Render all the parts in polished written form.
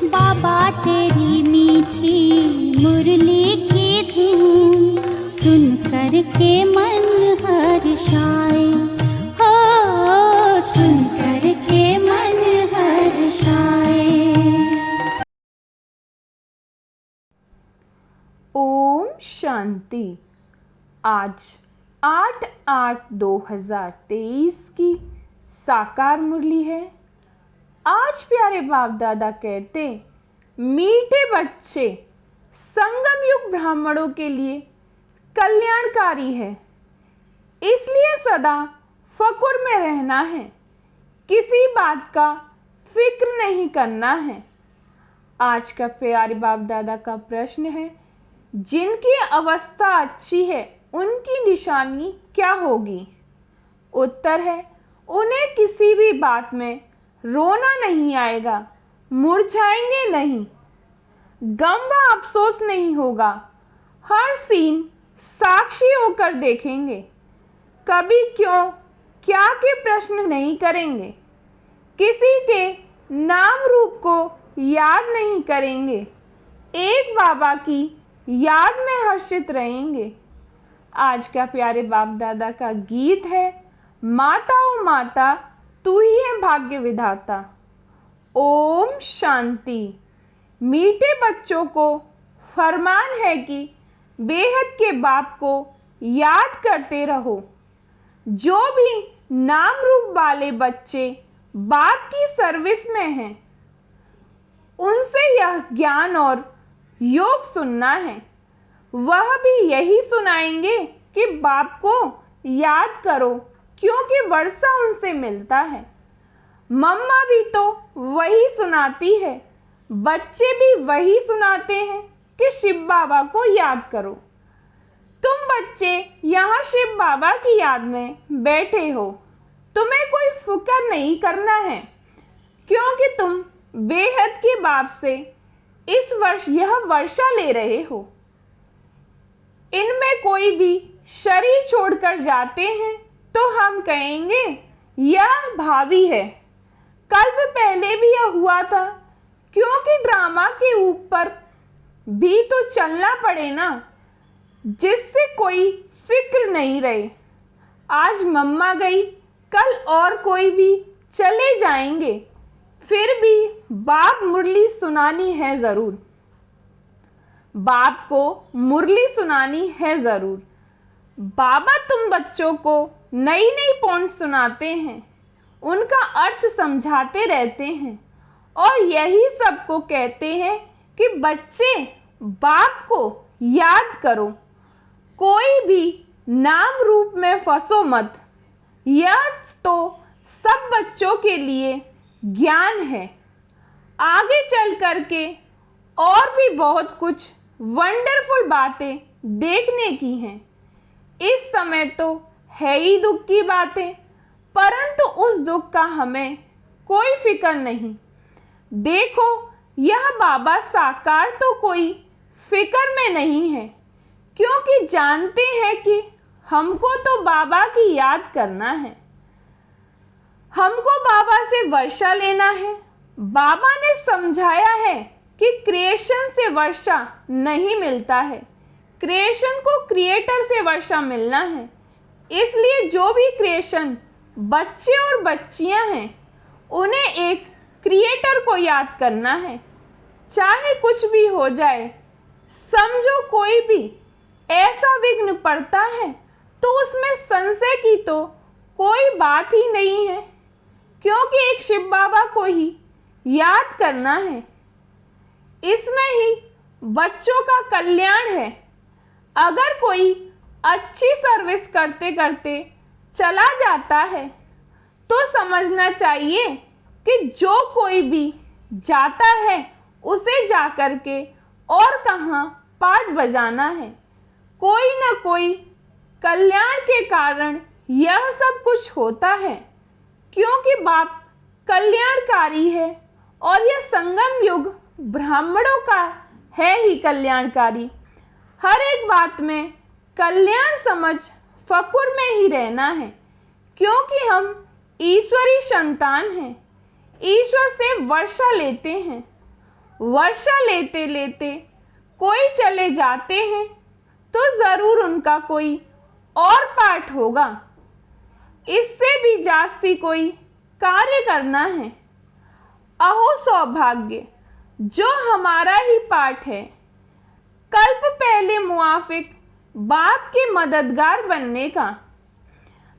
बाबा तेरी मीठी मुरली की धुन सुन कर के मन हर्षाए, हो सुन कर के मन हर्षाए। ओम शांति। आज 8/8/2023 की साकार मुरली है। आज प्यारे बाप दादा कहते, मीठे बच्चे संगम युग ब्राह्मणों के लिए कल्याणकारी है, इसलिए सदा फकुर में रहना है, किसी बात का फिक्र नहीं करना है। आज का प्यारे बाप दादा का प्रश्न है, जिनकी अवस्था अच्छी है उनकी निशानी क्या होगी? उत्तर है, उन्हें किसी भी बात में रोना नहीं आएगा, मुरझाएंगे नहीं, गम व अफसोस नहीं होगा, हर सीन साक्षी होकर देखेंगे, कभी क्यों क्या के प्रश्न नहीं करेंगे, किसी के नाम रूप को याद नहीं करेंगे, एक बाबा की याद में हर्षित रहेंगे। आज का प्यारे बाप दादा का गीत है, माता ओ माता तू ही है भाग्य विधाता। ओम शांति। मीठे बच्चों को फरमान है कि बेहद के बाप को याद करते रहो। जो भी नाम रूप वाले बच्चे बाप की सर्विस में हैं, उनसे यह ज्ञान और योग सुनना है। वह भी यही सुनाएंगे कि बाप को याद करो, क्योंकि वर्षा उनसे मिलता है। मम्मा भी तो वही सुनाती है, बच्चे भी वही सुनाते हैं कि शिव बाबा को याद करो। तुम बच्चे यहाँ शिव बाबा की याद में बैठे हो, तुम्हें कोई फिक्र नहीं करना है, क्योंकि तुम बेहद के बाप से इस वर्ष यह वर्षा ले रहे हो। इनमें कोई भी शरीर छोड़कर जाते हैं तो हम कहेंगे यह भावी है। कल्प पहले भी यह हुआ था, क्योंकि ड्रामा के ऊपर भी तो चलना पड़े ना, जिससे कोई फिक्र नहीं रहे। आज मम्मा गई, कल और कोई भी चले जाएंगे, फिर भी बाप मुरली सुनानी है ज़रूर। बाप को मुरली सुनानी है ज़रूर। बाबा तुम बच्चों को नई नई पॉइंट सुनाते हैं, उनका अर्थ समझाते रहते हैं और यही सबको कहते हैं कि बच्चे बाप को याद करो, कोई भी नाम रूप में फंसो मत। यह तो सब बच्चों के लिए ज्ञान है। आगे चल करके और भी बहुत कुछ वंडरफुल बातें देखने की हैं। इस समय तो है ही दुख की बातें, परंतु उस दुख का हमें कोई फिक्र नहीं। देखो, यह बाबा साकार तो कोई फिक्र में नहीं है, क्योंकि जानते हैं कि हमको तो बाबा की याद करना है, हमको बाबा से वर्षा लेना है। बाबा ने समझाया है कि क्रिएशन से वर्षा नहीं मिलता है, क्रिएशन को क्रिएटर से वर्षा मिलना है। इसलिए जो भी क्रिएशन बच्चे और बच्चियां हैं, उन्हें एक क्रिएटर को याद करना है। चाहे कुछ भी हो जाए, समझो कोई भी ऐसा विघ्न पड़ता है तो उसमें संशय की तो कोई बात ही नहीं है, क्योंकि एक शिव बाबा को ही याद करना है। इसमें ही बच्चों का कल्याण है। अगर कोई अच्छी सर्विस करते करते चला जाता है तो समझना चाहिए कि जो कोई भी जाता है उसे जाकर के और कहाँ पाठ बजाना है। कोई ना कोई कल्याण के कारण यह सब कुछ होता है, क्योंकि बाप कल्याणकारी है और यह संगम युग ब्राह्मणों का है ही कल्याणकारी। हर एक बात में कल्याण समझ फकुर में ही रहना है, क्योंकि हम ईश्वरी संतान हैं, ईश्वर से वर्षा लेते हैं। वर्षा लेते लेते कोई चले जाते हैं तो ज़रूर उनका कोई और पाठ होगा। इससे भी जास्ती कोई कार्य करना है। अहो सौभाग्य जो हमारा ही पाठ है। कल्प पहले मुआफिक बाप के मददगार बनने का।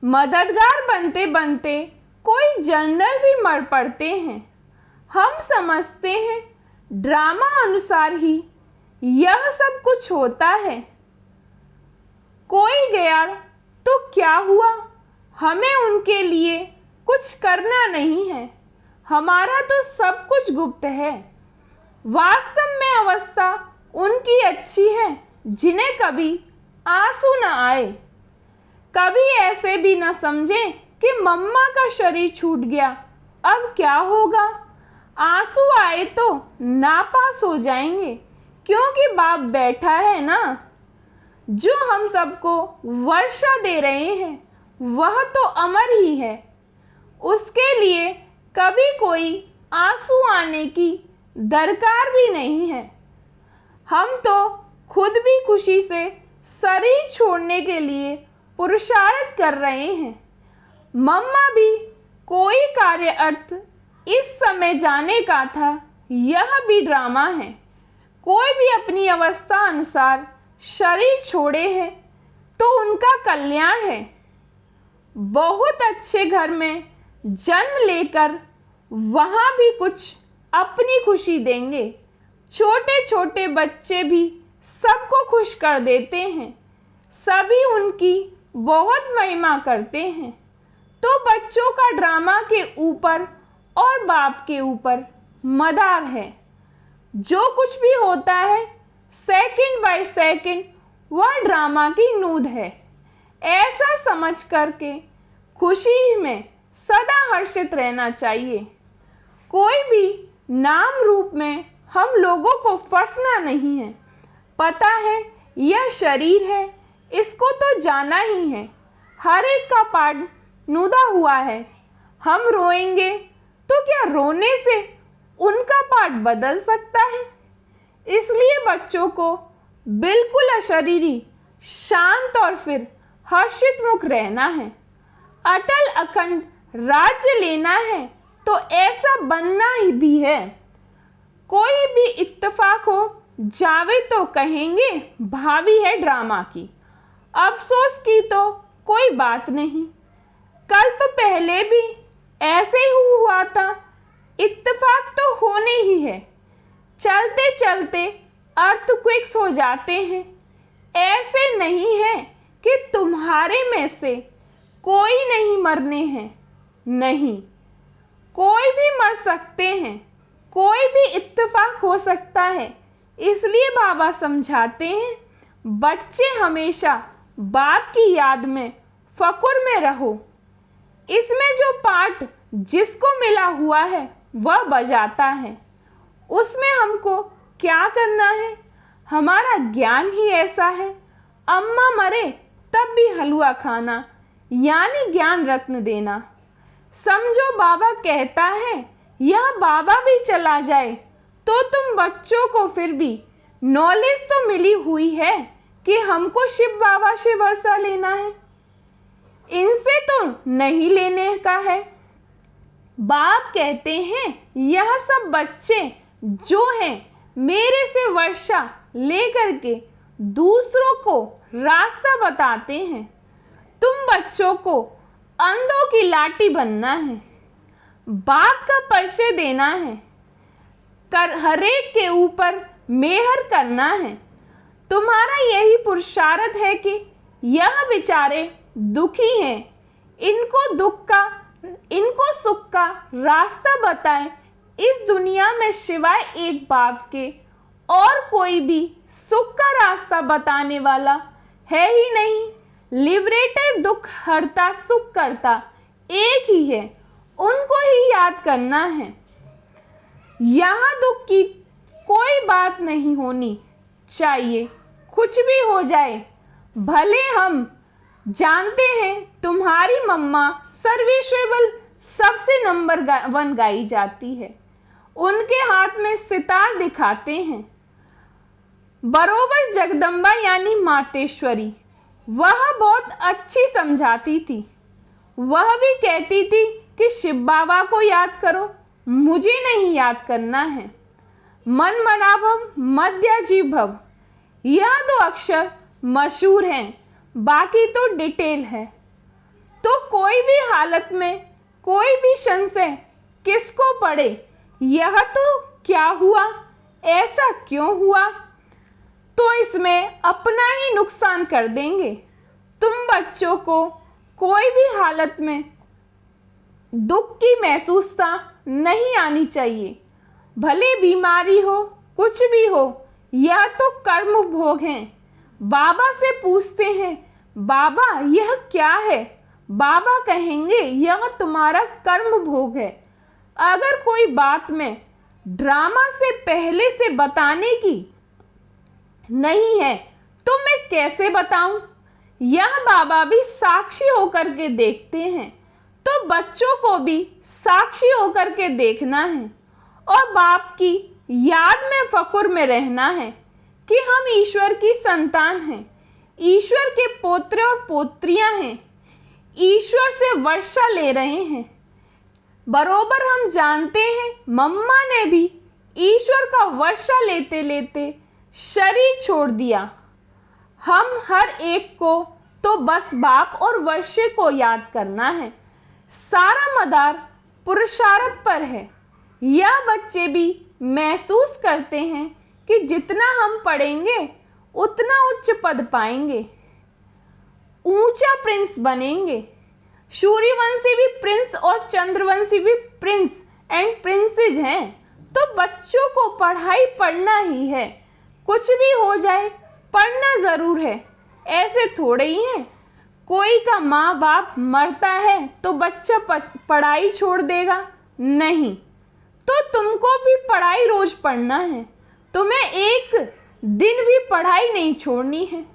मददगार बनते बनते कोई जनरल भी मर पड़ते हैं। हम समझते हैं ड्रामा अनुसार ही यह सब कुछ होता है। कोई गया तो क्या हुआ, हमें उनके लिए कुछ करना नहीं है। हमारा तो सब कुछ गुप्त है। वास्तव में अवस्था उनकी अच्छी है जिन्हें कभी आंसू न आए। कभी ऐसे भी न समझे कि मम्मा का शरीर छूट गया, अब क्या होगा। आंसू आए तो नापास हो जाएंगे क्योंकि बाप बैठा है ना। जो हम सबको वर्षा दे रहे हैं वह तो अमर ही है। उसके लिए कभी कोई आंसू आने की दरकार भी नहीं है। हम तो खुद भी खुशी से शरीर छोड़ने के लिए पुरुषार्थ कर रहे हैं। मम्मा भी कोई कार्य अर्थ इस समय जाने का था, यह भी ड्रामा है। कोई भी अपनी अवस्था अनुसार शरीर छोड़े है तो उनका कल्याण है। बहुत अच्छे घर में जन्म लेकर वहाँ भी कुछ अपनी खुशी देंगे। छोटे छोटे बच्चे भी सबको खुश कर देते हैं। सभी उनकी बहुत महिमा करते हैं। तो बच्चों का ड्रामा के ऊपर और बाप के ऊपर मदार है। जो कुछ भी होता है सेकंड बाय सेकंड वह ड्रामा की नूद है। ऐसा समझ करके खुशी में सदा हर्षित रहना चाहिए। कोई भी नाम रूप में हम लोगों को फंसना नहीं है। पता है यह शरीर है, इसको तो जाना ही है। हर एक का पाठ नुदा हुआ है। हम रोएंगे तो क्या रोने से उनका पाठ बदल सकता है। इसलिए बच्चों को बिल्कुल अशरीरी, शांत और फिर हर्षित मुख रहना है। अटल अखंड राज्य लेना है तो ऐसा बनना ही भी है। कोई भी इत्तेफाक हो जावे तो कहेंगे भावी है ड्रामा की। अफसोस की तो कोई बात नहीं। कल्प पहले भी ऐसे ही हुआ था। इत्तेफाक तो होने ही है। चलते चलते अर्थक्वेक्स हो जाते हैं। ऐसे नहीं है कि तुम्हारे में से कोई नहीं मरने हैं। नहीं, कोई भी मर सकते हैं। कोई भी इत्तेफाक हो सकता है। इसलिए बाबा समझाते हैं बच्चे हमेशा बाप की याद में फकुर में रहो। इसमें जो पाठ जिसको मिला हुआ है वह बजाता है। उसमें हमको क्या करना है। हमारा ज्ञान ही ऐसा है। अम्मा मरे तब भी हलवा खाना, यानी ज्ञान रत्न देना। समझो बाबा कहता है यह बाबा भी चला जाए तो तुम बच्चों को फिर भी नॉलेज तो मिली हुई है कि हमको शिव बाबा से वर्षा लेना है। इनसे तो नहीं लेने का है। बाप कहते हैं यह सब बच्चे जो हैं मेरे से वर्षा लेकर के दूसरों को रास्ता बताते हैं। तुम बच्चों को अंधों की लाठी बनना है। बाप का परिचय देना है। हरेक के ऊपर मेहर करना है। तुम्हारा यही पुरुषार्थ है कि यह बेचारे दुखी हैं। इनको सुख का रास्ता बताएं। इस दुनिया में सिवाय एक बाप के और कोई भी सुख का रास्ता बताने वाला है ही नहीं। लिबरेटर दुख हरता सुख करता एक ही है। उनको ही याद करना है। यहाँ दुख की कोई बात नहीं होनी चाहिए। कुछ भी हो जाए, भले हम जानते हैं तुम्हारी मम्मा सर्विसेबल सबसे नंबर 1 गाई जाती है। उनके हाथ में सितार दिखाते हैं। बरोबर जगदम्बा यानी मातेश्वरी, वह बहुत अच्छी समझाती थी। वह भी कहती थी कि शिव बाबा को याद करो, मुझे नहीं याद करना है। मन मनाभव मध्याजी भव, यह 2 अक्षर मशहूर हैं, बाकी तो डिटेल है। तो कोई भी हालत में कोई भी संशय किसको पड़े, यह तो क्या हुआ, ऐसा क्यों हुआ, तो इसमें अपना ही नुकसान कर देंगे। तुम बच्चों को कोई भी हालत में दुख की महसूसता नहीं आनी चाहिए। भले बीमारी हो, कुछ भी हो, यह तो कर्म भोग हैं। बाबा से पूछते हैं, बाबा यह क्या है? बाबा कहेंगे यह तुम्हारा कर्म भोग है। अगर कोई बात में ड्रामा से पहले से बताने की नहीं है तो मैं कैसे बताऊं? यह बाबा भी साक्षी होकर के देखते हैं, तो बच्चों को भी साक्षी होकर के देखना है और बाप की याद में फकुर में रहना है कि हम ईश्वर की संतान हैं, ईश्वर के पोत्र और पोत्रियां हैं, ईश्वर से वर्षा ले रहे हैं। बरोबर हम जानते हैं मम्मा ने भी ईश्वर का वर्षा लेते लेते शरीर छोड़ दिया। हम हर एक को तो बस बाप और वर्षे को याद करना है। सारा मदार पुरुषार्थ पर है। यह बच्चे भी महसूस करते हैं कि जितना हम पढ़ेंगे उतना उच्च पद पाएंगे, ऊंचा प्रिंस बनेंगे। सूर्यवंशी भी प्रिंस और चंद्रवंशी भी प्रिंस एंड प्रिंसेस हैं। तो बच्चों को पढ़ाई पढ़ना ही है, कुछ भी हो जाए पढ़ना ज़रूर है। ऐसे थोड़े ही है कोई का माँ बाप मरता है तो बच्चा पढ़ाई छोड़ देगा, नहीं। तो तुमको भी पढ़ाई रोज पढ़ना है, तुम्हें एक दिन भी पढ़ाई नहीं छोड़नी है।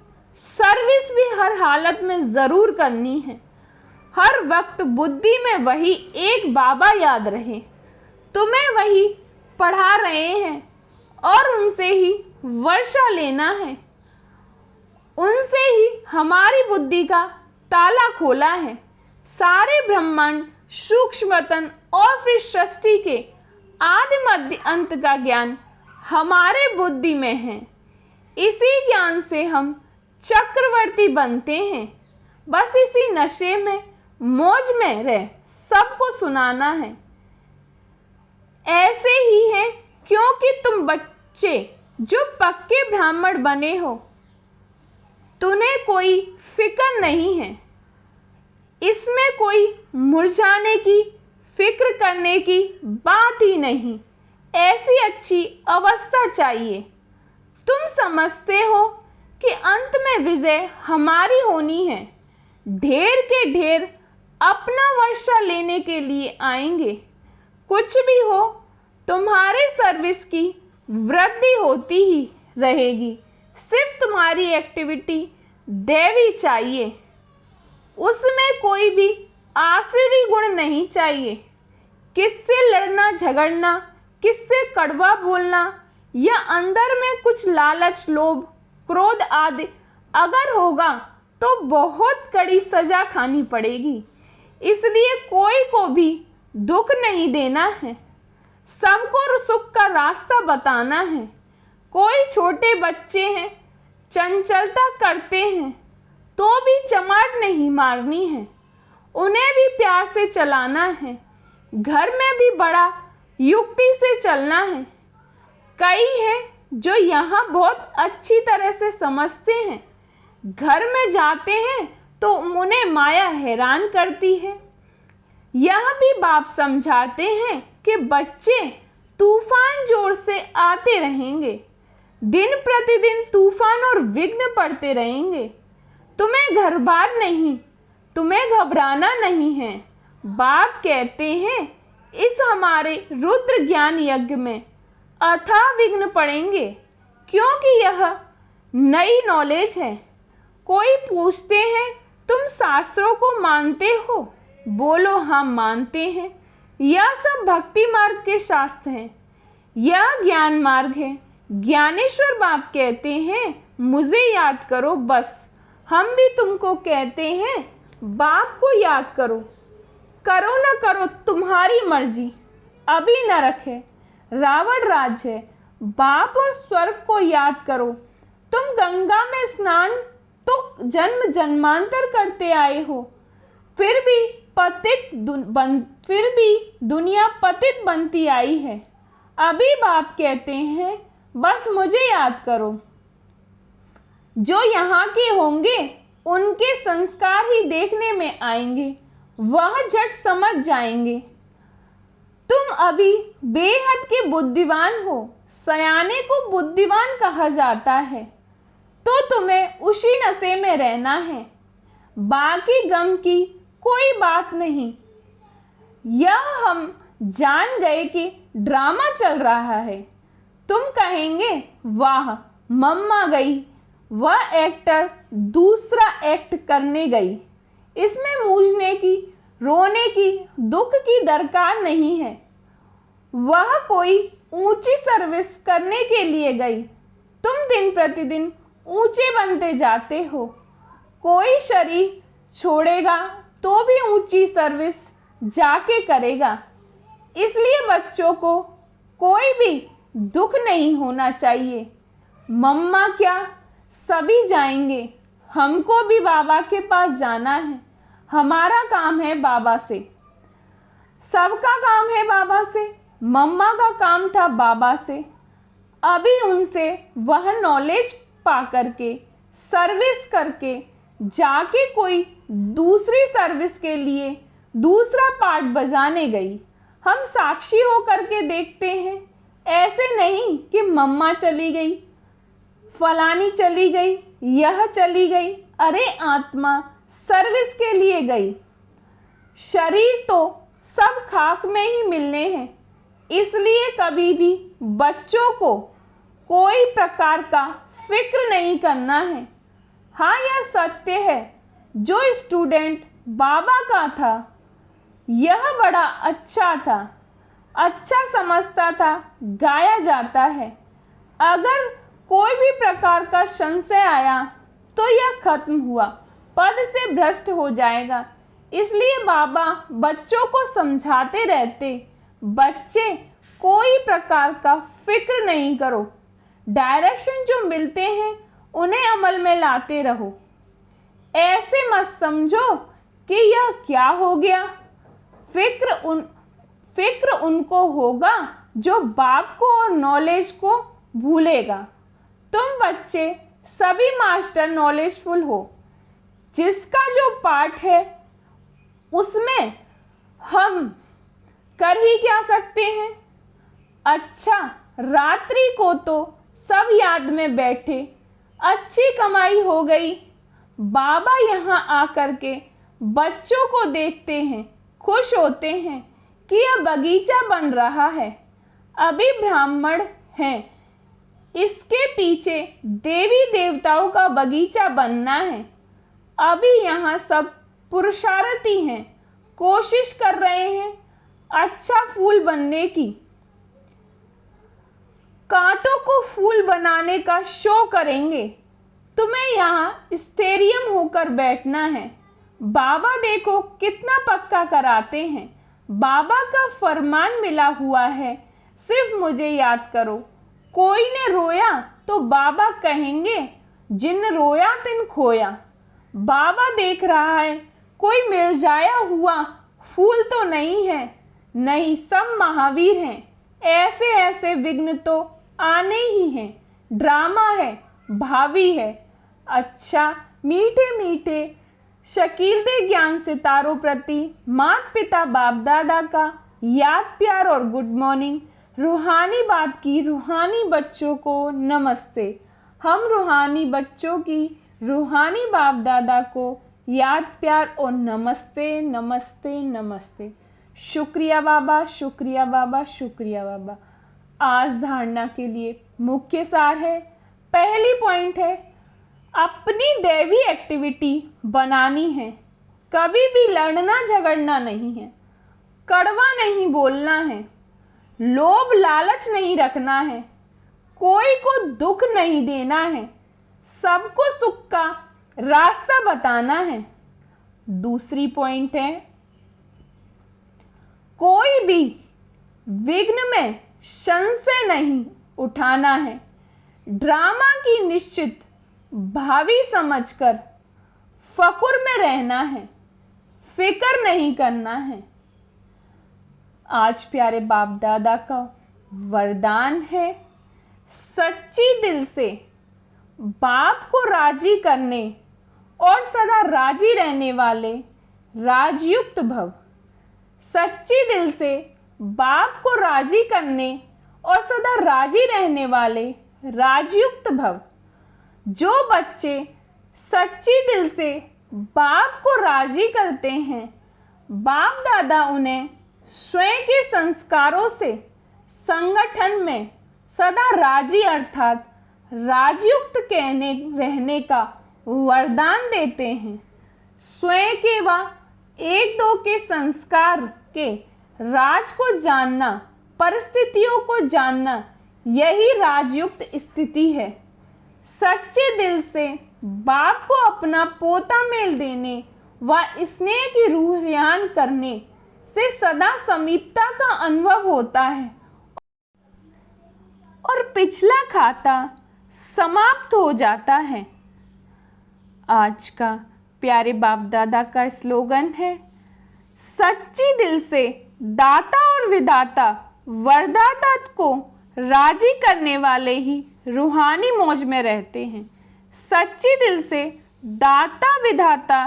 सर्विस भी हर हालत में ज़रूर करनी है। हर वक्त बुद्धि में वही एक बाबा याद रहे, तुम्हें वही पढ़ा रहे हैं और उनसे ही वर्षा लेना है। उनसे ही हमारी बुद्धि का ताला खोला है। सारे ब्रह्मांड, सूक्ष्मतन और फिर सृष्टि के आदि मध्य अंत का ज्ञान हमारे बुद्धि में है। इसी ज्ञान से हम चक्रवर्ती बनते हैं। बस इसी नशे में मौज में रह सबको सुनाना है। ऐसे ही है क्योंकि तुम बच्चे जो पक्के ब्राह्मण बने हो, तुम्हें कोई फिक्र नहीं है। इसमें कोई मुरझाने की, फिक्र करने की बात ही नहीं। ऐसी अच्छी अवस्था चाहिए। तुम समझते हो कि अंत में विजय हमारी होनी है। ढेर के ढेर अपना वर्षा लेने के लिए आएंगे। कुछ भी हो, तुम्हारे सर्विस की वृद्धि होती ही रहेगी। सिर्फ तुम्हारी एक्टिविटी दैवी चाहिए, उसमें कोई भी आसुरी गुण नहीं चाहिए। किससे लड़ना झगड़ना, किससे कड़वा बोलना या अंदर में कुछ लालच, लोभ, क्रोध आदि अगर होगा तो बहुत कड़ी सजा खानी पड़ेगी। इसलिए कोई को भी दुख नहीं देना है, सबको सुख का रास्ता बताना है। कोई छोटे बच्चे हैं, चंचलता करते हैं तो भी चमाट नहीं मारनी है, उन्हें भी प्यार से चलाना है। घर में भी बड़ा युक्ति से चलना है। कई हैं जो यहाँ बहुत अच्छी तरह से समझते हैं, घर में जाते हैं तो उन्हें माया हैरान करती है। यह भी बाप समझाते हैं कि बच्चे तूफान जोर से आते रहेंगे, दिन प्रतिदिन तूफान और विघ्न पड़ते रहेंगे। तुम्हें घर बार नहीं, तुम्हें घबराना नहीं है। बाप कहते हैं इस हमारे रुद्र ज्ञान यज्ञ में अथाह विघ्न पड़ेंगे, क्योंकि यह नई नॉलेज है। कोई पूछते हैं तुम शास्त्रों को मानते हो? बोलो हाँ मानते हैं। यह सब भक्ति मार्ग के शास्त्र हैं। यह ज्ञान मार्ग है। ज्ञानेश्वर बाप कहते हैं मुझे याद करो बस। हम भी तुमको कहते हैं बाप को याद करो। करो न करो तुम्हारी मर्जी। अभी नरक है, रावण राज है। बाप और स्वर्ग को याद करो। तुम गंगा में स्नान तो जन्म जन्मांतर करते आए हो, फिर भी दुनिया पतित बनती आई है। अभी बाप कहते हैं बस मुझे याद करो। जो यहाँ के होंगे उनके संस्कार ही देखने में आएंगे, वह झट समझ जाएंगे। तुम अभी बेहद के बुद्धिमान हो। सयाने को बुद्धिमान कहा जाता है, तो तुम्हें उसी नशे में रहना है। बाकी गम की कोई बात नहीं। यह हम जान गए कि ड्रामा चल रहा है। तुम कहेंगे वाह मम्मा गई, वह एक्टर दूसरा एक्ट करने गई। इसमें मूझने की, रोने की, दुख की दरकार नहीं है। वह कोई ऊंची सर्विस करने के लिए गई। तुम दिन प्रतिदिन ऊंचे बनते जाते हो। कोई शरीर छोड़ेगा तो भी ऊंची सर्विस जाके करेगा। इसलिए बच्चों को कोई भी दुख नहीं होना चाहिए। मम्मा क्या, सभी जाएंगे। हमको भी बाबा के पास जाना है। हमारा काम है बाबा से। सबका काम है बाबा से। मम्मा का काम था बाबा से। अभी उनसे वह नॉलेज पा करके, सर्विस करके जाके कोई दूसरी सर्विस के लिए दूसरा पार्ट बजाने गई। हम साक्षी हो करके देखते हैं। ऐसे नहीं कि मम्मा चली गई, फलानी चली गई, यह चली गई। अरे आत्मा सर्विस के लिए गई। शरीर तो सब खाक में ही मिलने हैं। इसलिए कभी भी बच्चों को कोई प्रकार का फिक्र नहीं करना है। हाँ, यह सत्य है, जो स्टूडेंट बाबा का था यह बड़ा अच्छा था, अच्छा समझता था, गाया जाता है। अगर कोई भी प्रकार का संशय आया तो यह खत्म हुआ, पद से भ्रष्ट हो जाएगा। इसलिए बाबा बच्चों को समझाते रहते, बच्चे कोई प्रकार का फिक्र नहीं करो। डायरेक्शन जो मिलते हैं उन्हें अमल में लाते रहो। ऐसे मत समझो कि यह क्या हो गया। फिक्र उनको होगा जो बाप को और नॉलेज को भूलेगा। तुम बच्चे सभी मास्टर नॉलेजफुल हो। जिसका जो पार्ट है उसमें हम कर ही क्या सकते हैं। अच्छा, रात्रि को तो सब याद में बैठे, अच्छी कमाई हो गई। बाबा यहाँ आकर के बच्चों को देखते हैं, खुश होते हैं कि यह बगीचा बन रहा है। अभी ब्राह्मण हैं, इसके पीछे देवी देवताओं का बगीचा बनना है। अभी यहाँ सब पुरुषार्थी हैं, कोशिश कर रहे हैं अच्छा फूल बनने की। कांटों को फूल बनाने का शो करेंगे। तुम्हें यहाँ स्टेरियम होकर बैठना है। बाबा देखो कितना पक्का कराते हैं। बाबा का फरमान मिला हुआ है, सिर्फ मुझे याद करो। कोई ने रोया तो बाबा कहेंगे जिन रोया तिन खोया। बाबा देख रहा है कोई मिर्जाया हुआ फूल तो नहीं है। नहीं, सब महावीर हैं। ऐसे ऐसे विघ्न तो आने ही हैं। ड्रामा है, भावी है। अच्छा, मीठे मीठे शकीलते ज्ञान सितारों प्रति माता पिता बाप दादा का याद प्यार और गुड मॉर्निंग। रूहानी बाप की रूहानी बच्चों को नमस्ते। हम रूहानी बच्चों की रूहानी बाप दादा को याद प्यार और नमस्ते नमस्ते नमस्ते। शुक्रिया बाबा, शुक्रिया बाबा, शुक्रिया बाबा। आज धारणा के लिए मुख्य सार है। पहली पॉइंट है, अपनी दैवी एक्टिविटी बनानी है। कभी भी लड़ना झगड़ना नहीं है। कड़वा नहीं बोलना है, लोभ लालच नहीं रखना है, कोई को दुख नहीं देना है, सबको सुख का रास्ता बताना है। दूसरी पॉइंट है, कोई भी विघ्न में संशय नहीं उठाना है, ड्रामा की निश्चित भावी समझकर फकुर में रहना है, फिक्र नहीं करना है। आज प्यारे बाप दादा का वरदान है, सच्ची दिल से बाप को राजी करने और सदा राजी रहने वाले राजयुक्त भव। सच्ची दिल से बाप को राजी करने और सदा राजी रहने वाले राजयुक्त भव। जो बच्चे सच्ची दिल से बाप को राजी करते हैं, बाप दादा उन्हें स्वयं के संस्कारों से संगठन में सदा राजी अर्थात राजयुक्त कहने रहने का वरदान देते हैं। स्वयं के व एक दो के संस्कार के राज को जानना, परिस्थितियों को जानना, यही राजयुक्त स्थिति है। सच्चे दिल से बाप को अपना पोता मेल देने व स्नेह की रूह रियान करने से सदा समीपता का अनुभव होता है और पिछला खाता समाप्त हो जाता है। आज का प्यारे बाप दादा का स्लोगन है, सच्ची दिल से दाता और विदाता वरदाता को राजी करने वाले ही रूहानी मौज में रहते हैं। सच्ची दिल से दाता विधाता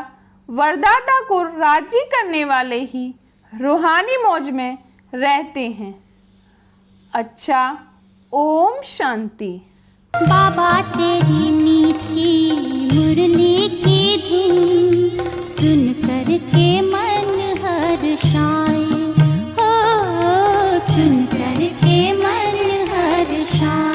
वरदाता को राजी करने वाले ही रूहानी मौज में रहते हैं। अच्छा, ओम शांति। बाबा तेरी मीठी मुरली की धुन सुन कर के मन हर्षाए, हो सुन कर के मन हर्षाए।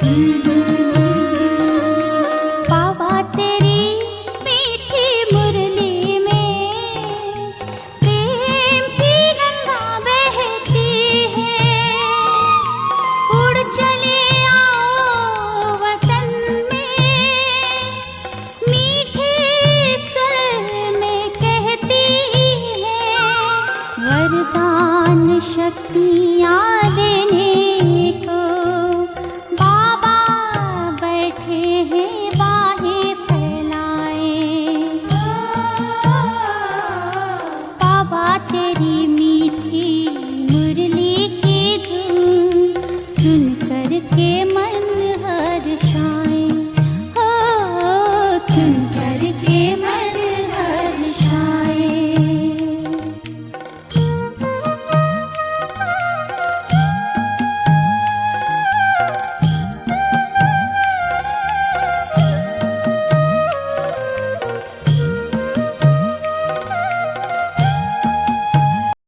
Mm-hmm.